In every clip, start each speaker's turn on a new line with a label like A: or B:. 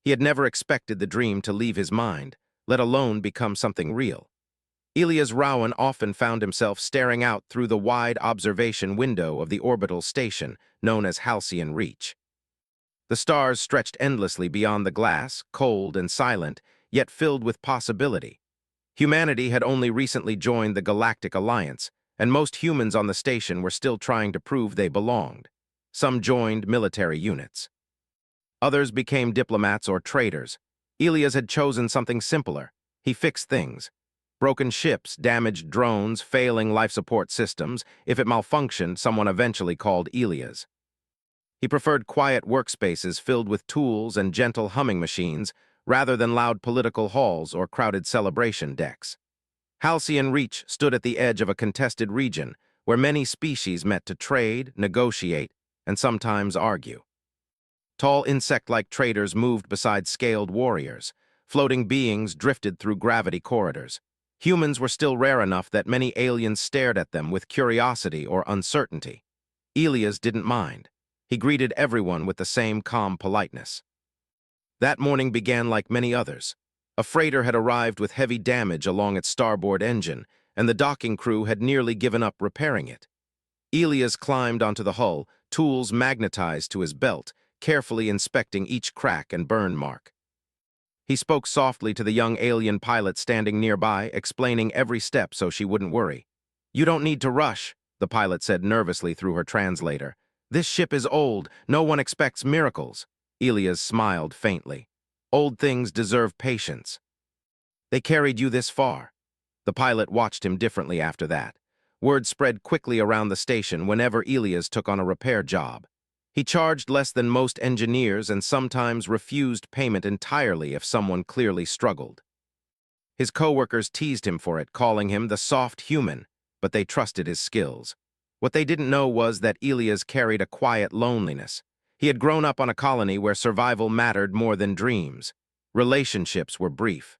A: He had never expected the dream to leave his mind, let alone become something real. Elias Rowan often found himself staring out through the wide observation window of the orbital station known as Halcyon Reach. The stars stretched endlessly beyond the glass, cold and silent, yet filled with possibility. Humanity had only recently joined the Galactic Alliance, and most humans on the station were still trying to prove they belonged. Some joined military units. Others became diplomats or traders. Elias had chosen something simpler. He fixed things. Broken ships, damaged drones, failing life support systems. If it malfunctioned, someone eventually called Elias. He preferred quiet workspaces filled with tools and gentle humming machines, rather than loud political halls or crowded celebration decks. Halcyon Reach stood at the edge of a contested region, where many species met to trade, negotiate, and sometimes argue. Tall insect-like traders moved beside scaled warriors. Floating beings drifted through gravity corridors. Humans were still rare enough that many aliens stared at them with curiosity or uncertainty. Elias didn't mind. He greeted everyone with the same calm politeness. That morning began like many others. A freighter had arrived with heavy damage along its starboard engine, and the docking crew had nearly given up repairing it. Elias climbed onto the hull, tools magnetized to his belt, carefully inspecting each crack and burn mark. He spoke softly to the young alien pilot standing nearby, explaining every step so she wouldn't worry. "You don't need to rush," the pilot said nervously through her translator. "This ship is old. No one expects miracles." Elias smiled faintly. "Old things deserve patience." "They carried you this far." The pilot watched him differently after that. Word spread quickly around the station whenever Elias took on a repair job. He charged less than most engineers and sometimes refused payment entirely if someone clearly struggled. His coworkers teased him for it, calling him the soft human, but they trusted his skills. What they didn't know was that Elias carried a quiet loneliness. He had grown up on a colony where survival mattered more than dreams. Relationships were brief.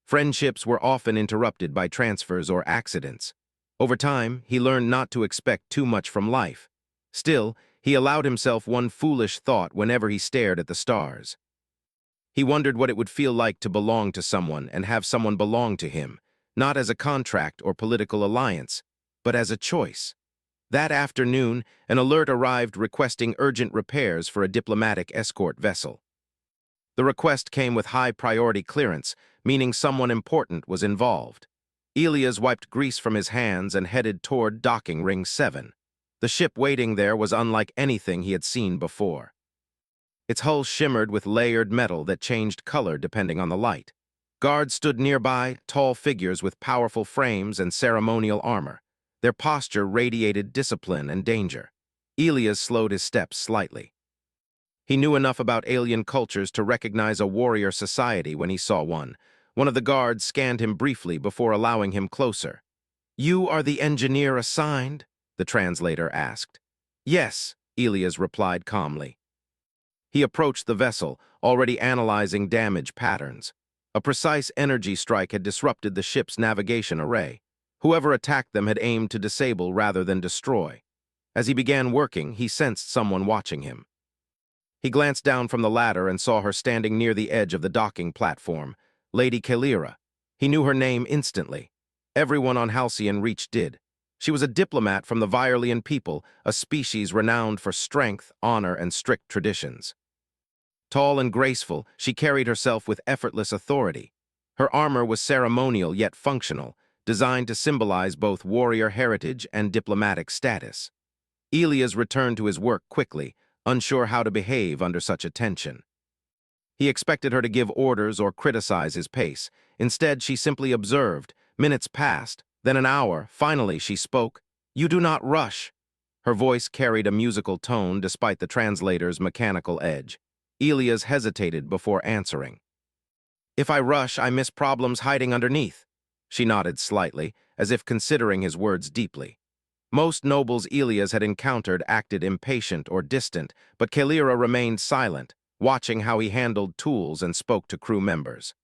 A: Friendships were often interrupted by transfers or accidents. Over time, he learned not to expect too much from life. Still, he allowed himself one foolish thought whenever he stared at the stars. He wondered what it would feel like to belong to someone and have someone belong to him, not as a contract or political alliance, but as a choice. That afternoon, an alert arrived requesting urgent repairs for a diplomatic escort vessel. The request came with high-priority clearance, meaning someone important was involved. Elias wiped grease from his hands and headed toward docking ring 7. The ship waiting there was unlike anything he had seen before. Its hull shimmered with layered metal that changed color depending on the light. Guards stood nearby, tall figures with powerful frames and ceremonial armor. Their posture radiated discipline and danger. Elias slowed his steps slightly. He knew enough about alien cultures to recognize a warrior society when he saw one. One of the guards scanned him briefly before allowing him closer. "You are the engineer assigned?" the translator asked. "Yes," Elias replied calmly. He approached the vessel, already analyzing damage patterns. A precise energy strike had disrupted the ship's navigation array. Whoever attacked them had aimed to disable rather than destroy. As he began working, he sensed someone watching him. He glanced down from the ladder and saw her standing near the edge of the docking platform, Lady Kalira. He knew her name instantly. Everyone on Halcyon Reach did. She was a diplomat from the Virelian people, a species renowned for strength, honor, and strict traditions. Tall and graceful, she carried herself with effortless authority. Her armor was ceremonial yet functional, designed to symbolize both warrior heritage and diplomatic status. Elias returned to his work quickly, unsure how to behave under such attention. He expected her to give orders or criticize his pace. Instead, she simply observed. Minutes passed, then an hour. Finally, she spoke. "You do not rush." Her voice carried a musical tone despite the translator's mechanical edge. Elias hesitated before answering. "If I rush, I miss problems hiding underneath." She nodded slightly, as if considering his words deeply. Most nobles Elias had encountered acted impatient or distant, but Kalira remained silent, watching how he handled tools and spoke to crew members.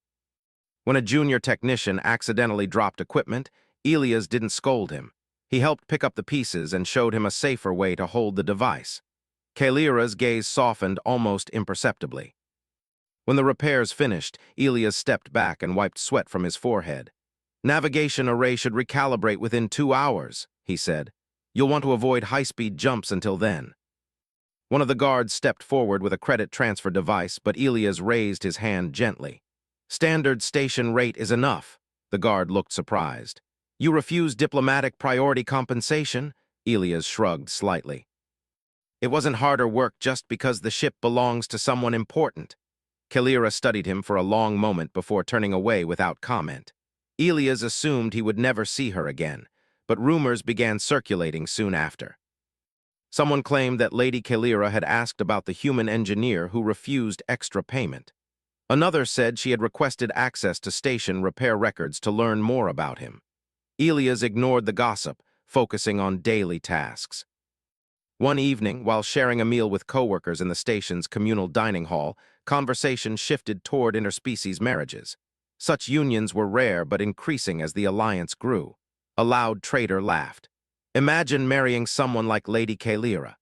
A: When a junior technician accidentally dropped equipment, Elias didn't scold him. He helped pick up the pieces and showed him a safer way to hold the device. Kalira's gaze softened almost imperceptibly. When the repairs finished, Elias stepped back and wiped sweat from his forehead. "Navigation array should recalibrate within 2 hours," he said. "You'll want to avoid high-speed jumps until then." One of the guards stepped forward with a credit transfer device, but Elias raised his hand gently. "Standard station rate is enough." The guard looked surprised. "You refuse diplomatic priority compensation?" Elias shrugged slightly. "It wasn't harder work just because the ship belongs to someone important." Kalira studied him for a long moment before turning away without comment. Elias assumed he would never see her again, but rumors began circulating soon after. Someone claimed that Lady Kalira had asked about the human engineer who refused extra payment. Another said she had requested access to station repair records to learn more about him. Elias ignored the gossip, focusing on daily tasks. One evening, while sharing a meal with coworkers in the station's communal dining hall, conversation shifted toward interspecies marriages. Such unions were rare but increasing as the alliance grew. A loud trader laughed. "Imagine marrying someone like Lady Kalira."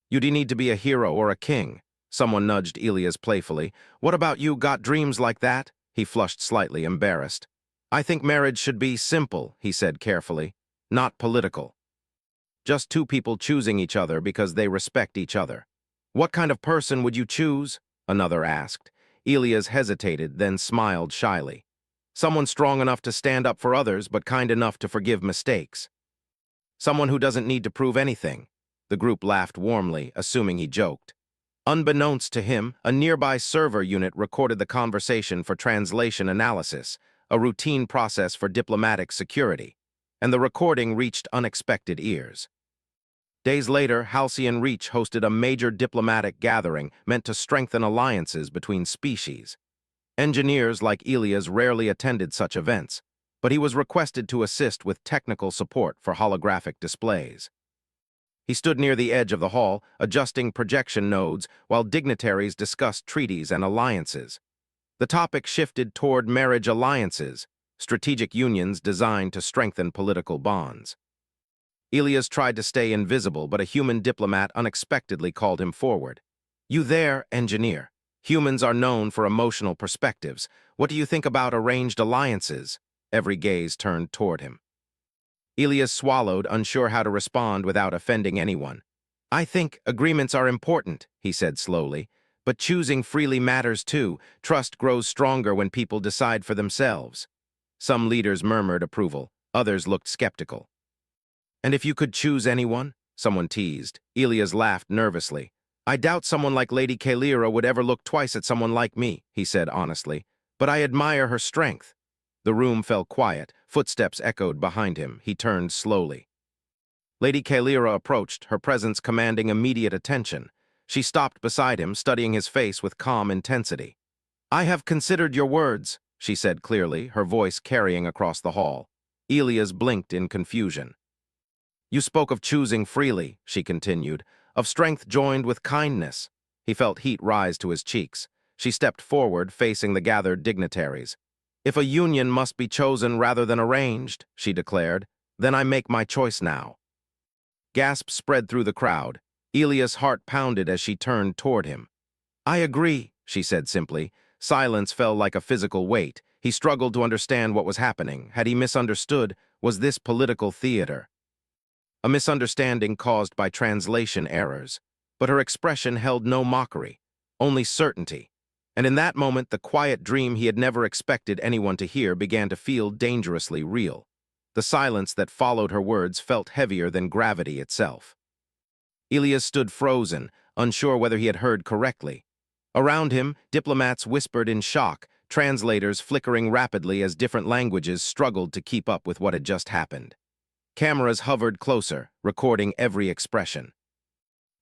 A: "You'd need to be a hero or a king." Someone nudged Elias playfully. "What about you, got dreams like that?" He flushed slightly, embarrassed. "I think marriage should be simple," he said carefully, "not political. Just two people choosing each other because they respect each other." "What kind of person would you choose?" another asked. Elias hesitated, then smiled shyly. "Someone strong enough to stand up for others, but kind enough to forgive mistakes. Someone who doesn't need to prove anything." The group laughed warmly, assuming he joked. Unbeknownst to him, a nearby server unit recorded the conversation for translation analysis, a routine process for diplomatic security, and the recording reached unexpected ears. Days later, Halcyon Reach hosted a major diplomatic gathering meant to strengthen alliances between species. Engineers like Elias rarely attended such events, but he was requested to assist with technical support for holographic displays. He stood near the edge of the hall, adjusting projection nodes, while dignitaries discussed treaties and alliances. The topic shifted toward marriage alliances, strategic unions designed to strengthen political bonds. Elias tried to stay invisible, but a human diplomat unexpectedly called him forward. "You there, engineer? Humans are known for emotional perspectives. What do you think about arranged alliances?" Every gaze turned toward him. Elias swallowed, unsure how to respond without offending anyone. "I think agreements are important," he said slowly, "but choosing freely matters too. Trust grows stronger when people decide for themselves." Some leaders murmured approval, others looked skeptical. "And if you could choose anyone?" someone teased. Elias laughed nervously. "I doubt someone like Lady Kalira would ever look twice at someone like me," he said honestly, "but I admire her strength." The room fell quiet. Footsteps echoed behind him. He turned slowly. Lady Kalira approached, her presence commanding immediate attention. She stopped beside him, studying his face with calm intensity. "I have considered your words," she said clearly, her voice carrying across the hall. Elias blinked in confusion. "You spoke of choosing freely," she continued, "of strength joined with kindness." He felt heat rise to his cheeks. She stepped forward, facing the gathered dignitaries. "If a union must be chosen rather than arranged," she declared, "then I make my choice now." Gasps spread through the crowd. Elias' heart pounded as she turned toward him. "I agree," she said simply. Silence fell like a physical weight. He struggled to understand what was happening. Had he misunderstood? Was this political theater? A misunderstanding caused by translation errors. But her expression held no mockery, only certainty. And in that moment, the quiet dream he had never expected anyone to hear began to feel dangerously real. The silence that followed her words felt heavier than gravity itself. Elias stood frozen, unsure whether he had heard correctly. Around him, diplomats whispered in shock, translators flickering rapidly as different languages struggled to keep up with what had just happened. Cameras hovered closer, recording every expression.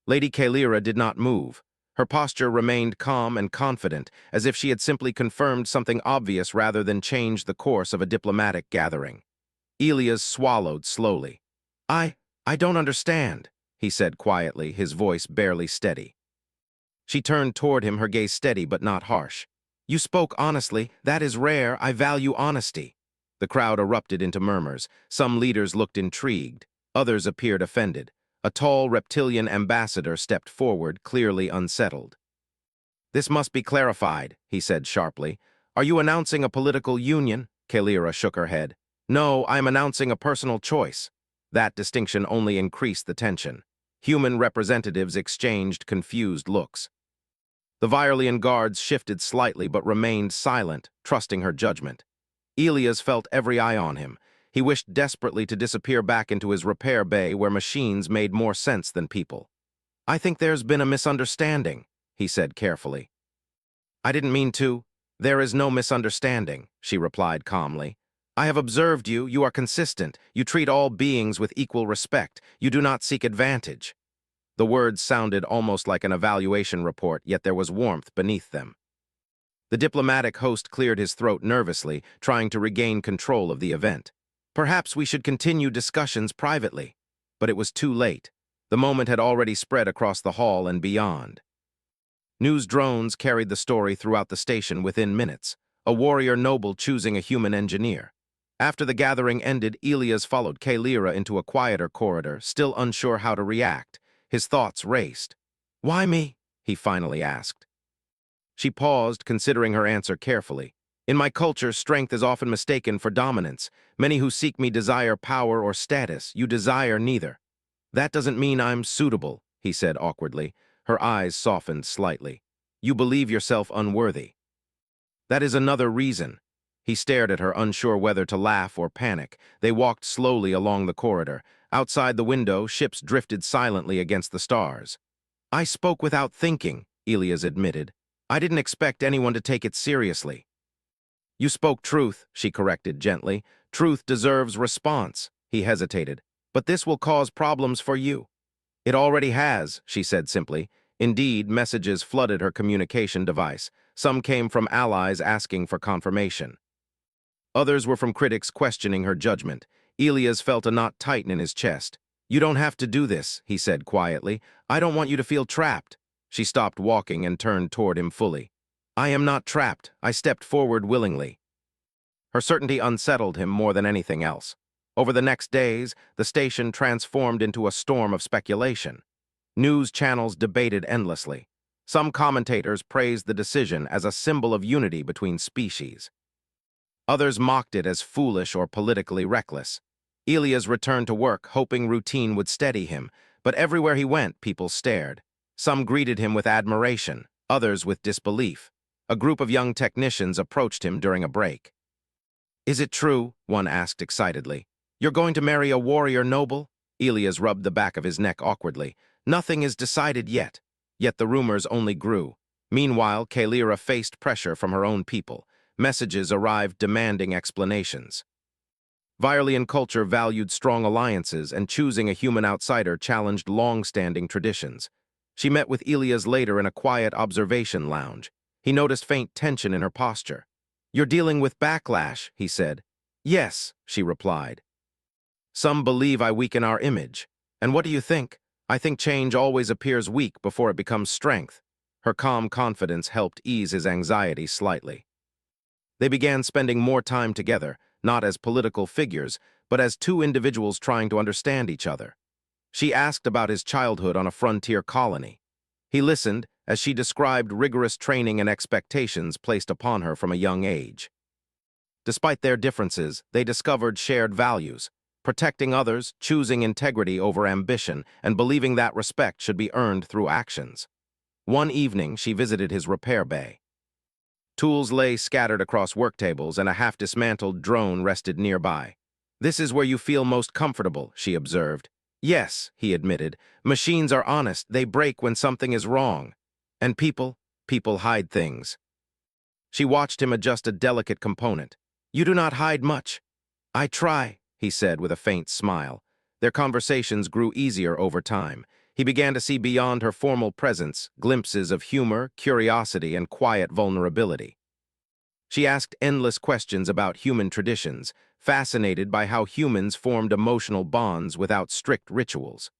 A: Lady Kalira did not move. Her posture remained calm and confident, as if she had simply confirmed something obvious rather than changed the course of a diplomatic gathering. Elias swallowed slowly. I don't understand," he said quietly, his voice barely steady. She turned toward him, her gaze steady but not harsh. "You spoke honestly. That is rare. I value honesty." The crowd erupted into murmurs. Some leaders looked intrigued. Others appeared offended. A tall reptilian ambassador stepped forward, clearly unsettled. This must be clarified, he said sharply. Are you announcing a political union? Kaelira shook her head. No, I am announcing a personal choice. That distinction only increased the tension. Human representatives exchanged confused looks. The Virelian guards shifted slightly but remained silent, trusting her judgment. Elias felt every eye on him. He wished desperately to disappear back into his repair bay where machines made more sense than people. I think there's been a misunderstanding, he said carefully. I didn't mean to. There is no misunderstanding, she replied calmly. I have observed you. You are consistent. You treat all beings with equal respect. You do not seek advantage. The words sounded almost like an evaluation report, yet there was warmth beneath them. The diplomatic host cleared his throat nervously, trying to regain control of the event. Perhaps we should continue discussions privately. But it was too late. The moment had already spread across the hall and beyond. News drones carried the story throughout the station within minutes, a warrior noble choosing a human engineer. After the gathering ended, Elias followed Kaelira into a quieter corridor, still unsure how to react. His thoughts raced. Why me? He finally asked. She paused, considering her answer carefully. In my culture, strength is often mistaken for dominance. Many who seek me desire power or status. You desire neither. That doesn't mean I'm suitable, he said awkwardly. Her eyes softened slightly. You believe yourself unworthy. That is another reason. He stared at her, unsure whether to laugh or panic. They walked slowly along the corridor. Outside the window, ships drifted silently against the stars. I spoke without thinking, Elias admitted. I didn't expect anyone to take it seriously. You spoke truth, she corrected gently. Truth deserves response, he hesitated. But this will cause problems for you. It already has, she said simply. Indeed, messages flooded her communication device. Some came from allies asking for confirmation. Others were from critics questioning her judgment. Elias felt a knot tighten in his chest. You don't have to do this, he said quietly. I don't want you to feel trapped. She stopped walking and turned toward him fully. I am not trapped. I stepped forward willingly. Her certainty unsettled him more than anything else. Over the next days, the station transformed into a storm of speculation. News channels debated endlessly. Some commentators praised the decision as a symbol of unity between species. Others mocked it as foolish or politically reckless. Elias returned to work, hoping routine would steady him, but everywhere he went, people stared. Some greeted him with admiration, others with disbelief. A group of young technicians approached him during a break. Is it true? One asked excitedly. You're going to marry a warrior noble? Elias rubbed the back of his neck awkwardly. Nothing is decided yet. Yet the rumors only grew. Meanwhile, Kaelira faced pressure from her own people. Messages arrived demanding explanations. Virelian culture valued strong alliances, and choosing a human outsider challenged long-standing traditions. She met with Elias later in a quiet observation lounge. He noticed faint tension in her posture. You're dealing with backlash, he said. Yes, she replied. Some believe I weaken our image. And what do you think? I think change always appears weak before it becomes strength. Her calm confidence helped ease his anxiety slightly. They began spending more time together, not as political figures, but as two individuals trying to understand each other. She asked about his childhood on a frontier colony. He listened as she described rigorous training and expectations placed upon her from a young age. Despite their differences, they discovered shared values, protecting others, choosing integrity over ambition, and believing that respect should be earned through actions. One evening, she visited his repair bay. Tools lay scattered across work tables, and a half-dismantled drone rested nearby. This is where you feel most comfortable, she observed. Yes, he admitted. Machines are honest. They break when something is wrong. And people hide things. She watched him adjust a delicate component. You do not hide much. I try, he said with a faint smile. Their conversations grew easier over time. He began to see beyond her formal presence, glimpses of humor, curiosity, and quiet vulnerability. She asked endless questions about human traditions, fascinated by how humans formed emotional bonds without strict rituals.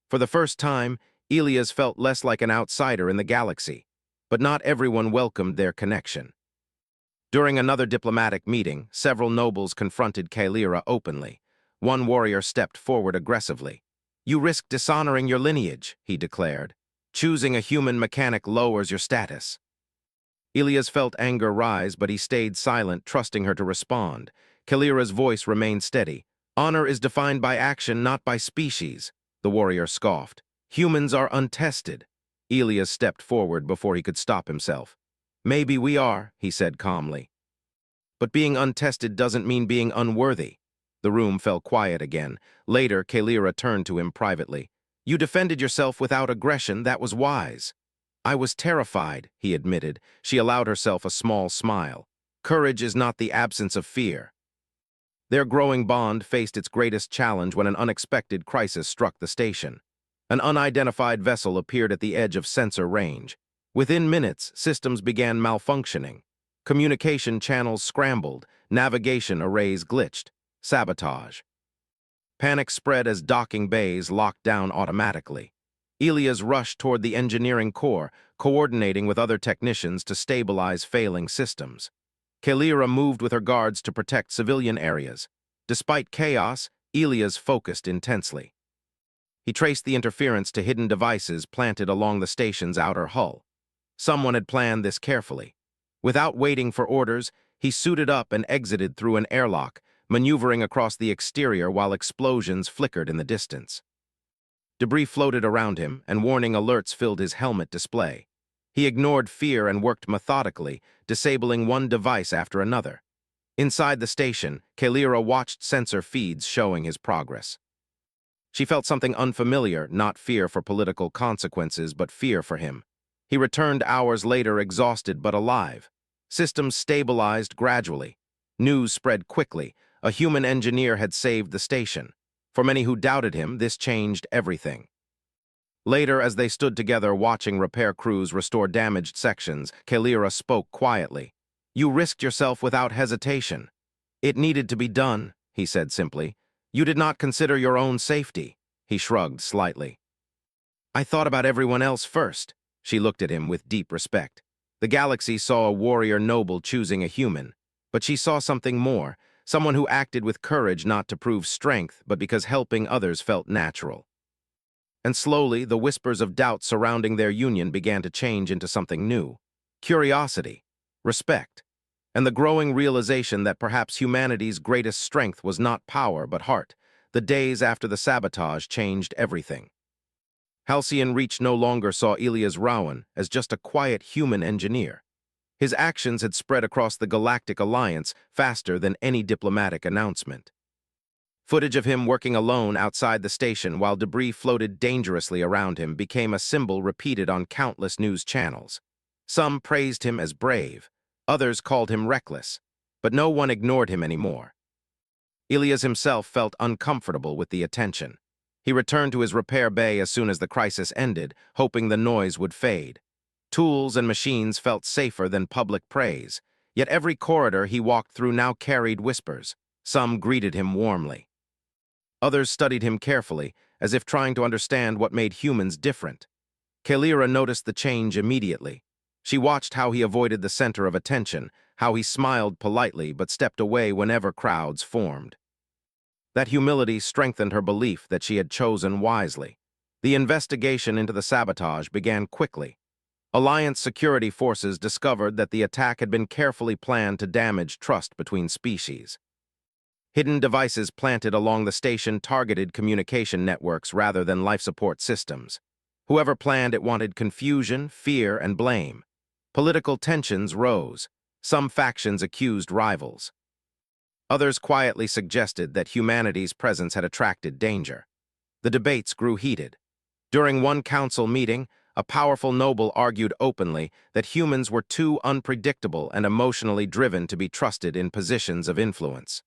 A: For the first time, Elias felt less like an outsider in the galaxy, but not everyone welcomed their connection. During another diplomatic meeting, several nobles confronted Kaelira openly. One warrior stepped forward aggressively. You risk dishonoring your lineage, he declared. Choosing a human mechanic lowers your status. Ilias felt anger rise, but he stayed silent, trusting her to respond. Kalira's voice remained steady. Honor is defined by action, not by species, the warrior scoffed. Humans are untested. Ilias stepped forward before he could stop himself. Maybe we are, he said calmly. But being untested doesn't mean being unworthy. The room fell quiet again. Later, Kalira turned to him privately. You defended yourself without aggression. That was wise. I was terrified, he admitted. She allowed herself a small smile. Courage is not the absence of fear. Their growing bond faced its greatest challenge when an unexpected crisis struck the station. An unidentified vessel appeared at the edge of sensor range. Within minutes, systems began malfunctioning. Communication channels scrambled, navigation arrays glitched. Sabotage. Panic spread as docking bays locked down automatically. Ilias rushed toward the engineering core, coordinating with other technicians to stabilize failing systems. Kalira moved with her guards to protect civilian areas. Despite chaos, Ilias focused intensely. He traced the interference to hidden devices planted along the station's outer hull. Someone had planned this carefully. Without waiting for orders, he suited up and exited through an airlock, maneuvering across the exterior while explosions flickered in the distance. Debris floated around him, and warning alerts filled his helmet display. He ignored fear and worked methodically, disabling one device after another. Inside the station, Kalira watched sensor feeds showing his progress. She felt something unfamiliar, not fear for political consequences, but fear for him. He returned hours later exhausted but alive. Systems stabilized gradually. News spread quickly. A human engineer had saved the station. For many who doubted him, this changed everything. Later, as they stood together watching repair crews restore damaged sections, Kalira spoke quietly. You risked yourself without hesitation. It needed to be done, he said simply. You did not consider your own safety. He shrugged slightly. I thought about everyone else first. She looked at him with deep respect. The galaxy saw a warrior noble choosing a human, but she saw something more, someone who acted with courage not to prove strength, but because helping others felt natural. And slowly, the whispers of doubt surrounding their union began to change into something new. Curiosity, respect, and the growing realization that perhaps humanity's greatest strength was not power but heart. The days after the sabotage changed everything. Halcyon Reach no longer saw Ilias Rowan as just a quiet human engineer. His actions had spread across the Galactic Alliance faster than any diplomatic announcement. Footage of him working alone outside the station while debris floated dangerously around him became a symbol repeated on countless news channels. Some praised him as brave, others called him reckless, but no one ignored him anymore. Ilias himself felt uncomfortable with the attention. He returned to his repair bay as soon as the crisis ended, hoping the noise would fade. Tools and machines felt safer than public praise, yet every corridor he walked through now carried whispers. Some greeted him warmly. Others studied him carefully, as if trying to understand what made humans different. Kalira noticed the change immediately. She watched how he avoided the center of attention, how he smiled politely but stepped away whenever crowds formed. That humility strengthened her belief that she had chosen wisely. The investigation into the sabotage began quickly. Alliance security forces discovered that the attack had been carefully planned to damage trust between species. Hidden devices planted along the station targeted communication networks rather than life support systems. Whoever planned it wanted confusion, fear, and blame. Political tensions rose. Some factions accused rivals. Others quietly suggested that humanity's presence had attracted danger. The debates grew heated. During one council meeting, a powerful noble argued openly that humans were too unpredictable and emotionally driven to be trusted in positions of influence.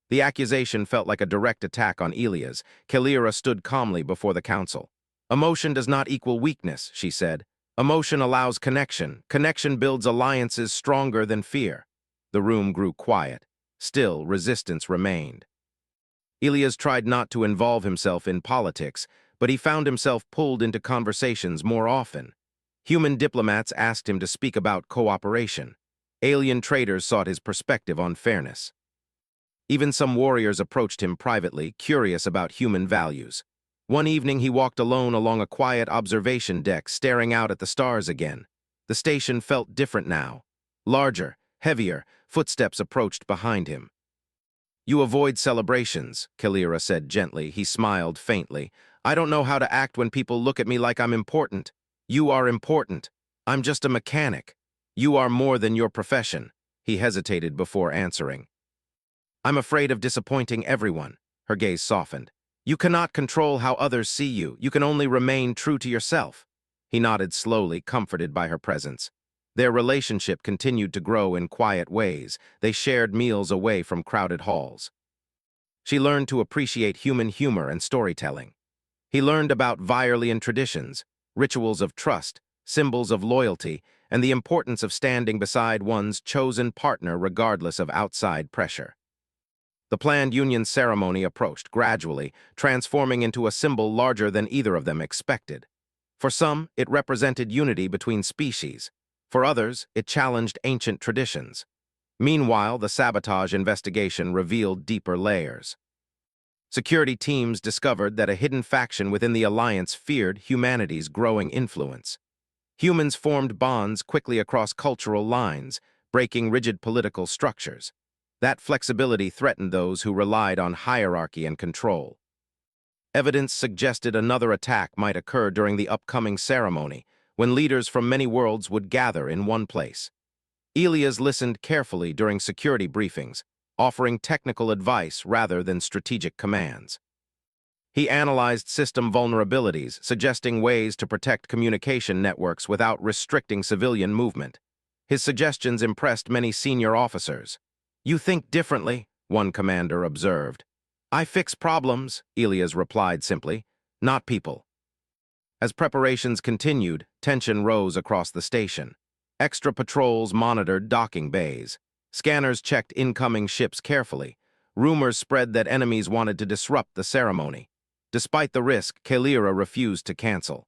A: The accusation felt like a direct attack on Ilias. Kalira stood calmly before the council. Emotion does not equal weakness, she said. Emotion allows connection. Connection builds alliances stronger than fear. The room grew quiet. Still, resistance remained. Ilias tried not to involve himself in politics, but he found himself pulled into conversations more often. Human diplomats asked him to speak about cooperation. Alien traders sought his perspective on fairness. Even some warriors approached him privately, curious about human values. One evening he walked alone along a quiet observation deck, staring out at the stars again. The station felt different now. Larger, heavier, footsteps approached behind him. "You avoid celebrations," Kalira said gently. He smiled faintly. "I don't know how to act when people look at me like I'm important. You are important. I'm just a mechanic. You are more than your profession." He hesitated before answering. "I'm afraid of disappointing everyone." Her gaze softened. "You cannot control how others see you. You can only remain true to yourself." He nodded slowly, comforted by her presence. Their relationship continued to grow in quiet ways. They shared meals away from crowded halls. She learned to appreciate human humor and storytelling. He learned about Viorlian traditions, rituals of trust, symbols of loyalty, and the importance of standing beside one's chosen partner regardless of outside pressure. The planned union ceremony approached gradually, transforming into a symbol larger than either of them expected. For some, it represented unity between species. For others, it challenged ancient traditions. Meanwhile, the sabotage investigation revealed deeper layers. Security teams discovered that a hidden faction within the Alliance feared humanity's growing influence. Humans formed bonds quickly across cultural lines, breaking rigid political structures. That flexibility threatened those who relied on hierarchy and control. Evidence suggested another attack might occur during the upcoming ceremony, when leaders from many worlds would gather in one place. Elias listened carefully during security briefings, offering technical advice rather than strategic commands. He analyzed system vulnerabilities, suggesting ways to protect communication networks without restricting civilian movement. His suggestions impressed many senior officers. "You think differently," one commander observed. "I fix problems," Elias replied simply, "not people." As preparations continued, tension rose across the station. Extra patrols monitored docking bays. Scanners checked incoming ships carefully. Rumors spread that enemies wanted to disrupt the ceremony. Despite the risk, Kalira refused to cancel.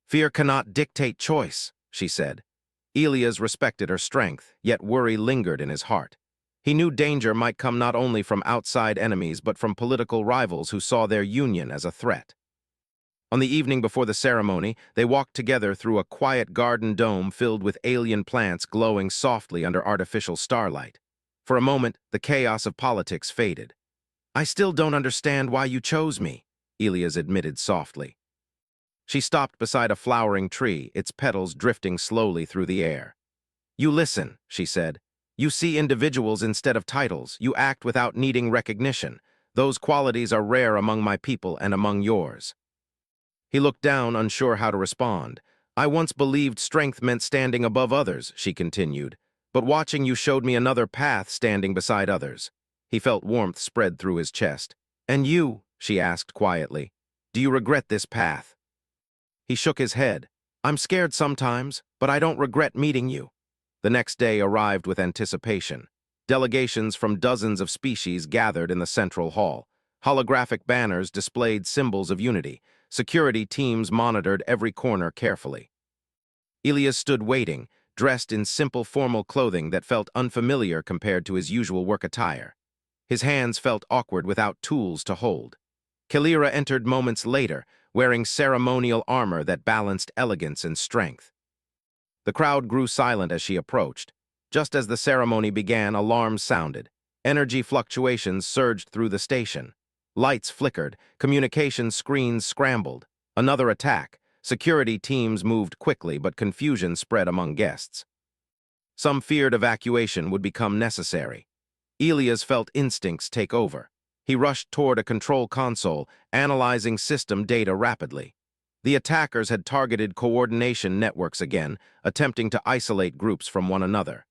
A: "Fear cannot dictate choice," she said. Elias respected her strength, yet worry lingered in his heart. He knew danger might come not only from outside enemies but from political rivals who saw their union as a threat. On the evening before the ceremony, they walked together through a quiet garden dome filled with alien plants glowing softly under artificial starlight. For a moment, the chaos of politics faded. "I still don't understand why you chose me," Elias admitted softly. She stopped beside a flowering tree, its petals drifting slowly through the air. "You listen," she said. "You see individuals instead of titles. You act without needing recognition. Those qualities are rare among my people and among yours." He looked down, unsure how to respond. "I once believed strength meant standing above others," she continued, "but watching you showed me another path, standing beside others." He felt warmth spread through his chest. "And you?" she asked quietly. "Do you regret this path?" He shook his head. "I'm scared sometimes, but I don't regret meeting you." The next day arrived with anticipation. Delegations from dozens of species gathered in the central hall. Holographic banners displayed symbols of unity. Security teams monitored every corner carefully. Elias stood waiting, dressed in simple formal clothing that felt unfamiliar compared to his usual work attire. His hands felt awkward without tools to hold. Kalira entered moments later, wearing ceremonial armor that balanced elegance and strength. The crowd grew silent as she approached. Just as the ceremony began, alarms sounded. Energy fluctuations surged through the station. Lights flickered, communication screens scrambled. Another attack. Security teams moved quickly, but confusion spread among guests. Some feared evacuation would become necessary. Elias felt instincts take over. He rushed toward a control console, analyzing system data rapidly. The attackers had targeted coordination networks again, attempting to isolate groups from one another.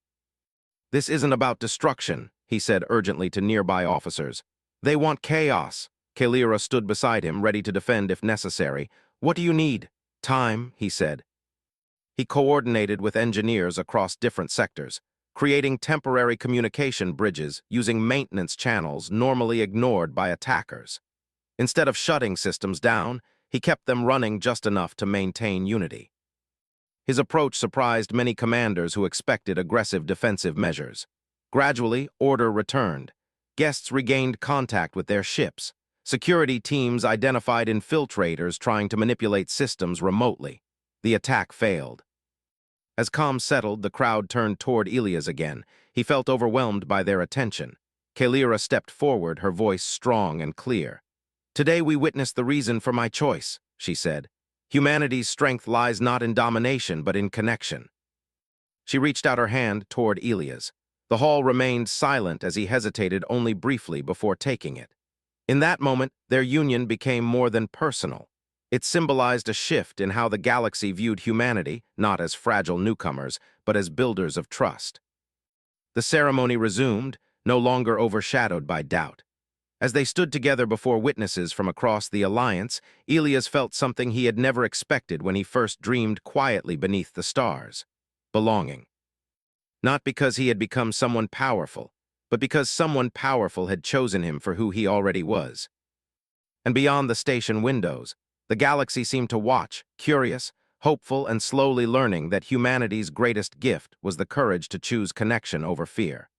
A: "This isn't about destruction," he said urgently to nearby officers. "They want chaos." Kalira stood beside him, ready to defend if necessary. "What do you need?" "Time," he said. He coordinated with engineers across different sectors, creating temporary communication bridges using maintenance channels normally ignored by attackers. Instead of shutting systems down, he kept them running just enough to maintain unity. His approach surprised many commanders who expected aggressive defensive measures. Gradually, order returned. Guests regained contact with their ships. Security teams identified infiltrators trying to manipulate systems remotely. The attack failed. As calm settled, the crowd turned toward Elias again. He felt overwhelmed by their attention. Kalira stepped forward, her voice strong and clear. "Today we witness the reason for my choice," she said. "Humanity's strength lies not in domination, but in connection." She reached out her hand toward Elias. The hall remained silent as he hesitated only briefly before taking it. In that moment, their union became more than personal. It symbolized a shift in how the galaxy viewed humanity, not as fragile newcomers, but as builders of trust. The ceremony resumed, no longer overshadowed by doubt. As they stood together before witnesses from across the Alliance, Elias felt something he had never expected when he first dreamed quietly beneath the stars: belonging. Not because he had become someone powerful, but because someone powerful had chosen him for who he already was. And beyond the station windows, the galaxy seemed to watch, curious, hopeful, and slowly learning that humanity's greatest gift was the courage to choose connection over fear.